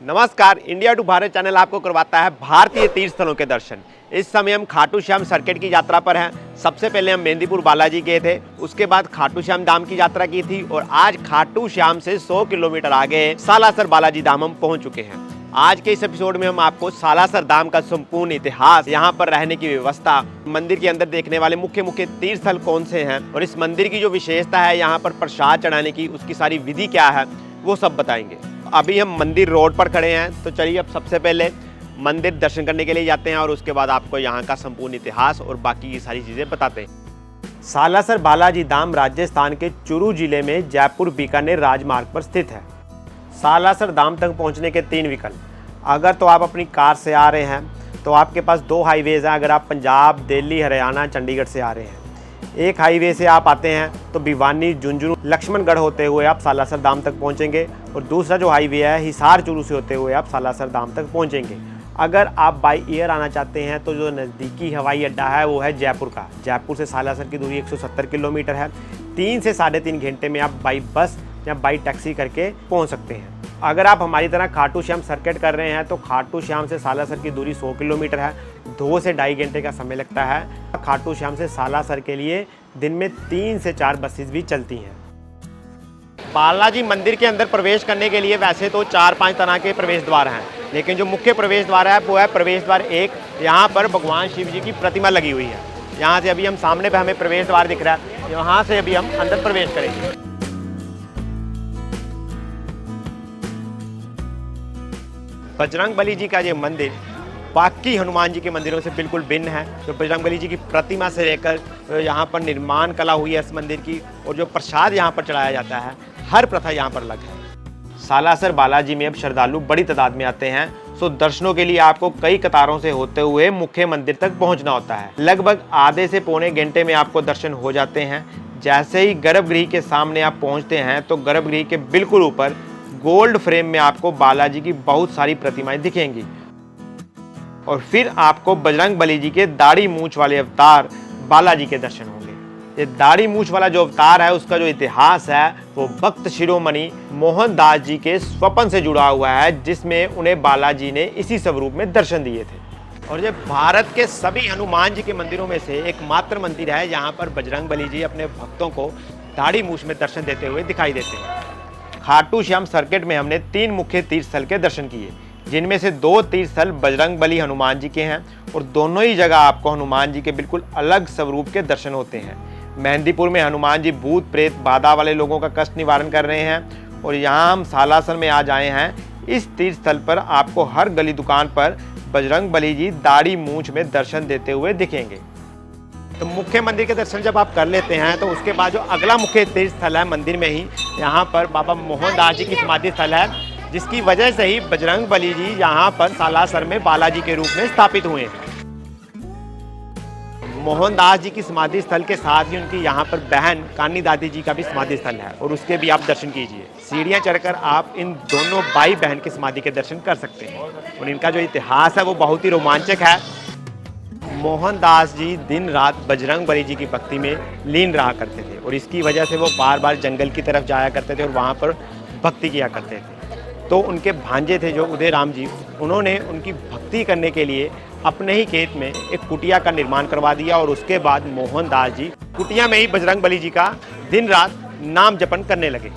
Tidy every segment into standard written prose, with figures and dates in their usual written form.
नमस्कार। India to Bharat channel आपको करवाता है भारतीय तीर्थ स्थलों के दर्शन। इस समय हम खाटू श्याम सर्किट की यात्रा पर हैं। सबसे पहले हम मेहंदीपुर बालाजी गए थे, उसके बाद खाटू श्याम धाम की यात्रा की थी और आज खाटू श्याम से 100 किलोमीटर आगे सालासर बालाजी धाम हम पहुंच चुके हैं। आज के इस एपिसोड में हम आपको सालासर धाम का संपूर्ण इतिहास, यहाँ पर रहने की व्यवस्था, मंदिर के अंदर देखने वाले मुख्य मुख्य तीर्थ स्थल कौन से हैं और इस मंदिर की जो विशेषता है यहाँ पर प्रसाद चढ़ाने की, उसकी सारी विधि क्या है, वो सब बताएंगे। अभी हम मंदिर रोड पर खड़े हैं, तो चलिए अब सबसे पहले मंदिर दर्शन करने के लिए जाते हैं और उसके बाद आपको यहाँ का संपूर्ण इतिहास और बाकी की सारी चीज़ें बताते हैं। सालासर बालाजी धाम राजस्थान के चुरू जिले में जयपुर बीकानेर राजमार्ग पर स्थित है। सालासर धाम तक पहुँचने के 3 विकल्प। अगर तो आप अपनी कार से आ रहे हैं तो आपके पास 2 हाईवेज़ हैं। अगर आप पंजाब, दिल्ली, हरियाणा, चंडीगढ़ से आ रहे हैं, एक हाईवे से आप आते हैं तो भिवानी, झुंझुनू, लक्ष्मणगढ़ होते हुए आप सालासर धाम तक पहुंचेंगे और दूसरा जो हाईवे है हिसार चुरू से होते हुए आप सालासर धाम तक पहुंचेंगे। अगर आप बाई एयर आना चाहते हैं तो जो नज़दीकी हवाई अड्डा है वो है जयपुर का। जयपुर से सालासर की दूरी 170 किलोमीटर है। 3 से 3.5 घंटे में आप बाई बस या बाई टैक्सी करके पहुँच सकते हैं। अगर आप हमारी तरह खाटू श्याम सर्किट कर रहे हैं तो खाटू श्याम से सालासर की दूरी 100 किलोमीटर है। 2 से 2.5 घंटे का समय लगता है। खाटू श्याम से सालासर के लिए दिन में 3 से 4 बसेस भी चलती हैं। बालाजी मंदिर के अंदर प्रवेश करने के लिए वैसे तो 4-5 तरह के प्रवेश द्वार हैं, लेकिन जो मुख्य प्रवेश द्वार है वो है प्रवेश द्वार 1। यहाँ पर भगवान शिव जी की प्रतिमा लगी हुई है। यहाँ से अभी हम सामने पे हमें प्रवेश द्वार दिख रहा है, यहाँ से अभी हम अंदर प्रवेश करेंगे। बजरंगबली जी का ये मंदिर बाकी हनुमान जी के मंदिरों से बिल्कुल भिन्न है। जो बजरंगबली जी की प्रतिमा से लेकर यहाँ पर निर्माण कला हुई है इस मंदिर की, और जो प्रसाद यहाँ पर चढ़ाया जाता है, हर प्रथा यहाँ पर अलग है। सालासर बालाजी में अब श्रद्धालु बड़ी तादाद में आते हैं, सो दर्शनों के लिए आपको कई कतारों से होते हुए मुख्य मंदिर तक पहुँचना होता है। लगभग आधे से पौने घंटे में आपको दर्शन हो जाते हैं। जैसे ही गर्भगृह के सामने आप पहुँचते हैं तो गर्भगृह के बिल्कुल ऊपर गोल्ड फ्रेम में आपको बालाजी की बहुत सारी प्रतिमाएं दिखेंगी और फिर आपको बजरंगबली जी के दाढ़ी मूंछ वाले अवतार बालाजी के दर्शन होंगे। ये दाढ़ी मूंछ वाला जो अवतार है उसका जो इतिहास है वो भक्त शिरोमणि मोहनदास जी के स्वप्न से जुड़ा हुआ है, जिसमें उन्हें बालाजी ने इसी स्वरूप में दर्शन दिए थे। और ये भारत के सभी हनुमान जी के मंदिरों में से एकमात्र मंदिर है जहाँ पर बजरंगबली जी अपने भक्तों को दाढ़ी मूंछ में दर्शन देते हुए दिखाई देते हैं। खाटू श्याम सर्किट में हमने 3 मुख्य तीर्थ स्थल के दर्शन किए, जिनमें से 2 तीर्थ स्थल बजरंगबली हनुमान जी के हैं और दोनों ही जगह आपको हनुमान जी के बिल्कुल अलग स्वरूप के दर्शन होते हैं। मेहंदीपुर में हनुमान जी भूत प्रेत बाधा वाले लोगों का कष्ट निवारण कर रहे हैं और यहाँ हम सालासर में आज आए हैं। इस तीर्थ स्थल पर आपको हर गली दुकान पर बजरंगबली जी दाढ़ी मूंछ में दर्शन देते हुए दिखेंगे। तो मुख्य मंदिर के दर्शन जब आप कर लेते हैं तो उसके बाद जो अगला मुख्य तीर्थ स्थल है मंदिर में ही, यहाँ पर बाबा मोहनदास जी की समाधि स्थल है, जिसकी वजह से ही बजरंगबली जी यहाँ पर सालासर में बालाजी के रूप में स्थापित हुए हैं। मोहनदास जी की समाधि स्थल के साथ ही उनकी यहाँ पर बहन कान्नी दादी जी का भी समाधि स्थल है और उसके भी आप दर्शन कीजिए। सीढ़ियाँ चढ़कर आप इन दोनों भाई बहन की समाधि के दर्शन कर सकते हैं और इनका जो इतिहास है वो बहुत ही रोमांचक है। मोहनदास जी दिन रात बजरंगबली जी की भक्ति में लीन रहा करते थे और इसकी वजह से वो बार बार जंगल की तरफ जाया करते थे और वहाँ पर भक्ति किया करते थे। तो उनके भांजे थे जो उदय राम जी, उन्होंने उनकी भक्ति करने के लिए अपने ही खेत में एक कुटिया का निर्माण करवा दिया और उसके बाद मोहनदास जी कुटिया में ही बजरंगबली जी का दिन रात नाम जपन करने लगे।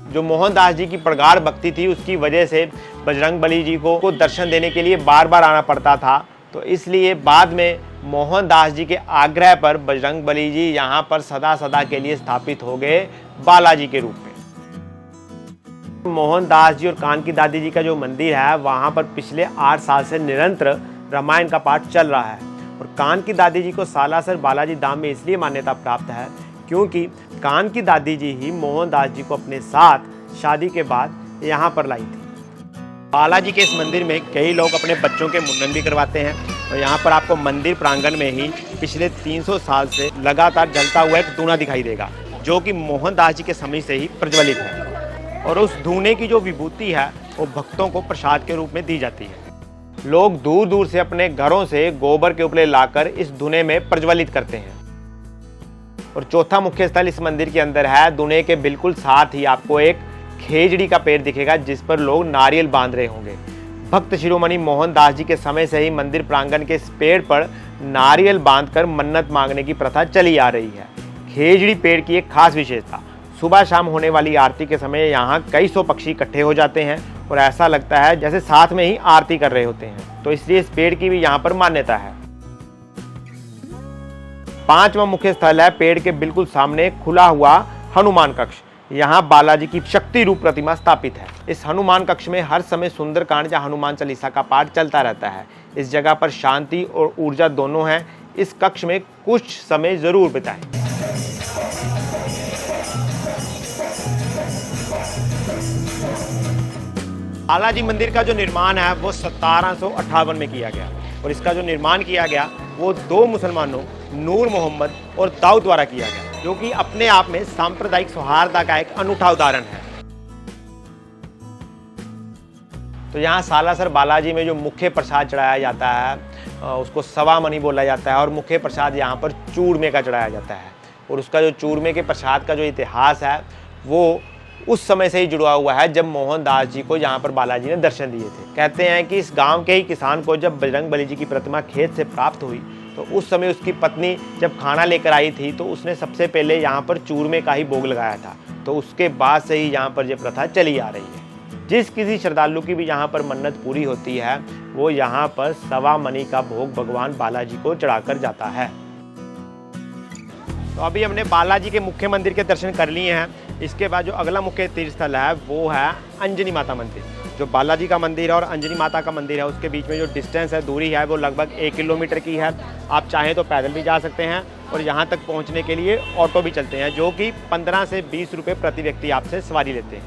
जो मोहनदास जी की प्रगाढ़ भक्ति थी उसकी वजह से बजरंगबली जी को दर्शन देने के लिए बार बार आना पड़ता था, तो इसलिए बाद में मोहनदास जी के आग्रह पर बजरंगबली जी यहाँ पर सदा सदा के लिए स्थापित हो गए बालाजी के रूप में। मोहनदास जी और कान की दादी जी का जो मंदिर है वहाँ पर पिछले 8 साल से निरंतर रामायण का पाठ चल रहा है और कान की दादी जी को सालासर बालाजी धाम में इसलिए मान्यता प्राप्त है क्योंकि कान की दादी जी ही मोहनदास जी को अपने साथ शादी के बाद यहाँ पर लाई थी। बालाजी के इस मंदिर में कई लोग अपने बच्चों के मुंडन भी करवाते हैं और यहाँ पर आपको मंदिर प्रांगण में ही पिछले 300 साल से लगातार जलता हुआ एक धूना दिखाई देगा, जो कि मोहनदास जी के समय से ही प्रज्वलित है और उस धूने की जो विभूति है वो भक्तों को प्रसाद के रूप में दी जाती है। लोग दूर दूर से अपने घरों से गोबर के उपले लाकर इस धूने में प्रज्वलित करते हैं। और चौथा मुख्य स्थल इस मंदिर के अंदर है। धूने के बिल्कुल साथ ही आपको एक खेजड़ी का पेड़ दिखेगा जिस पर लोग नारियल बांध रहे होंगे। भक्त शिरोमणि मोहनदास जी के समय से ही मंदिर प्रांगण के इस पेड़ पर नारियल बांधकर मन्नत मांगने की प्रथा चली आ रही है। खेजड़ी पेड़ की एक खास विशेषता, सुबह शाम होने वाली आरती के समय यहाँ कई सौ पक्षी इकट्ठे हो जाते हैं और ऐसा लगता है जैसे साथ में ही आरती कर रहे होते हैं, तो इसलिए इस पेड़ की भी यहाँ पर मान्यता है। 5वां मुख्य स्थल है पेड़ के बिल्कुल सामने खुला हुआ हनुमान कक्ष। यहाँ बालाजी की शक्ति रूप प्रतिमा स्थापित है। इस हनुमान कक्ष में हर समय सुंदरकांड या हनुमान चालीसा का पाठ चलता रहता है। इस जगह पर शांति और ऊर्जा दोनों है। इस कक्ष में कुछ समय जरूर बिताएं। बालाजी मंदिर का जो निर्माण है वो 1758 में किया गया और इसका जो निर्माण किया गया वो 2 मुसलमानों नूर मोहम्मद और दाऊद द्वारा किया गया, जो कि अपने आप में सांप्रदायिक सौहार्द का एक अनूठा उदाहरण है। तो यहाँ सालासर बालाजी में जो मुख्य प्रसाद चढ़ाया जाता है उसको सवा मनी बोला जाता है और मुख्य प्रसाद यहाँ पर चूरमे का चढ़ाया जाता है। और उसका जो चूरमे के प्रसाद का जो इतिहास है वो उस समय से ही जुड़ा हुआ है जब मोहनदास जी को यहाँ पर बालाजी ने दर्शन दिए थे। कहते हैं कि इस गांव के ही किसान को जब बजरंगबली जी की प्रतिमा खेत से प्राप्त हुई तो उस समय उसकी पत्नी जब खाना लेकर आई थी तो उसने सबसे पहले यहाँ पर चूरमे का ही भोग लगाया था। तो उसके बाद से ही यहाँ पर यह प्रथा चली आ रही है। जिस किसी श्रद्धालु की भी यहाँ पर मन्नत पूरी होती है वो यहाँ पर सवा मनी का भोग भगवान बालाजी को चढ़ाकर जाता है। तो अभी हमने बालाजी के मुख्य मंदिर के दर्शन कर लिए हैं। इसके बाद जो अगला मुख्य तीर्थ स्थल है वो है अंजनी माता मंदिर। जो बालाजी का मंदिर है और अंजनी माता का मंदिर है उसके बीच में जो डिस्टेंस है, दूरी है, वो लगभग 1 किलोमीटर की है। आप चाहें तो पैदल भी जा सकते हैं और यहाँ तक पहुँचने के लिए ऑटो भी चलते हैं जो कि 15 से 20 रुपये प्रति व्यक्ति आपसे सवारी लेते हैं।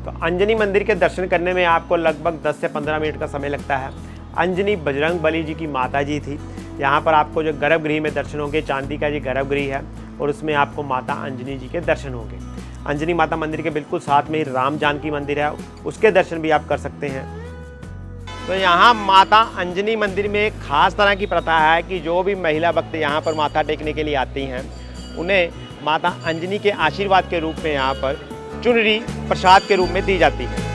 तो अंजनी मंदिर के दर्शन करने में आपको लगभग 10 से 15 मिनट का समय लगता है। अंजनी बजरंगबली जी की माता जी थी। यहाँ पर आपको जो गर्भगृह में दर्शन होंगे, चांदी का ये गर्भगृह है और उसमें आपको माता अंजनी जी के दर्शन होंगे। अंजनी माता मंदिर के बिल्कुल साथ में ही राम जानकी मंदिर है, उसके दर्शन भी आप कर सकते हैं। तो यहाँ माता अंजनी मंदिर में एक खास तरह की प्रथा है कि जो भी महिला भक्त यहाँ पर माथा टेकने के लिए आती हैं उन्हें माता अंजनी के आशीर्वाद के रूप में यहाँ पर चुनरी प्रसाद के रूप में दी जाती है।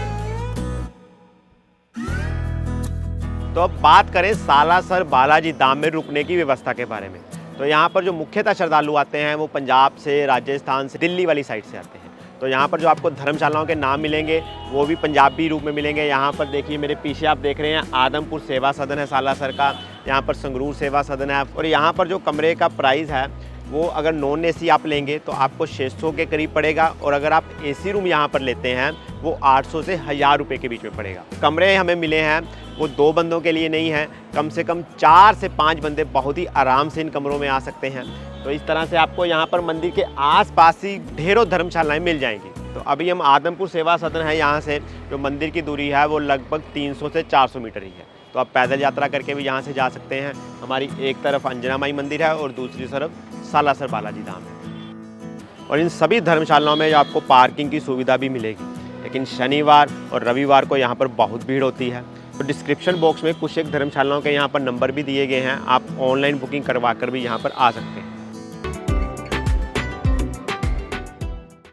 तो अब बात करें सालासर बालाजी धाम में रुकने की व्यवस्था के बारे में। तो यहाँ पर जो मुख्यतः श्रद्धालु आते हैं वो पंजाब से, राजस्थान से, दिल्ली वाली साइड से आते हैं। तो यहाँ पर जो आपको धर्मशालाओं के नाम मिलेंगे वो भी पंजाबी रूप में मिलेंगे। यहाँ पर देखिए मेरे पीछे आप देख रहे हैं आदमपुर सेवा सदन है सालासर का, यहाँ पर संगरूर सेवा सदन है। और यहाँ पर जो कमरे का प्राइस है वो अगर नॉन एसी आप लेंगे तो आपको 600 के करीब पड़ेगा और अगर आप एसी रूम यहाँ पर लेते हैं वो 800 से 1000 रुपये के बीच में पड़ेगा। कमरे हमें मिले हैं वो 2 बंदों के लिए नहीं है, कम से कम 4 से 5 बंदे बहुत ही आराम से इन कमरों में आ सकते हैं। तो इस तरह से आपको यहाँ पर मंदिर के आसपास ही ढेरों धर्मशालाएं मिल जाएंगी। तो अभी हम आदमपुर सेवा सदन है, यहाँ से जो मंदिर की दूरी है वो लगभग 300 से 400 मीटर ही है। तो आप पैदल यात्रा करके भी यहाँ से जा सकते हैं। हमारी एक तरफ अंजना माई मंदिर है और दूसरी तरफ सालासर बालाजी धाम है। और इन सभी धर्मशालाओं में आपको पार्किंग की सुविधा भी मिलेगी, लेकिन शनिवार और रविवार को यहाँ पर बहुत भीड़ होती है। तो डिस्क्रिप्शन बॉक्स में कुछ एक धर्मशालाओं के यहाँ पर नंबर भी दिए गए हैं, आप ऑनलाइन बुकिंग करवा कर भी यहाँ पर आ सकते हैं।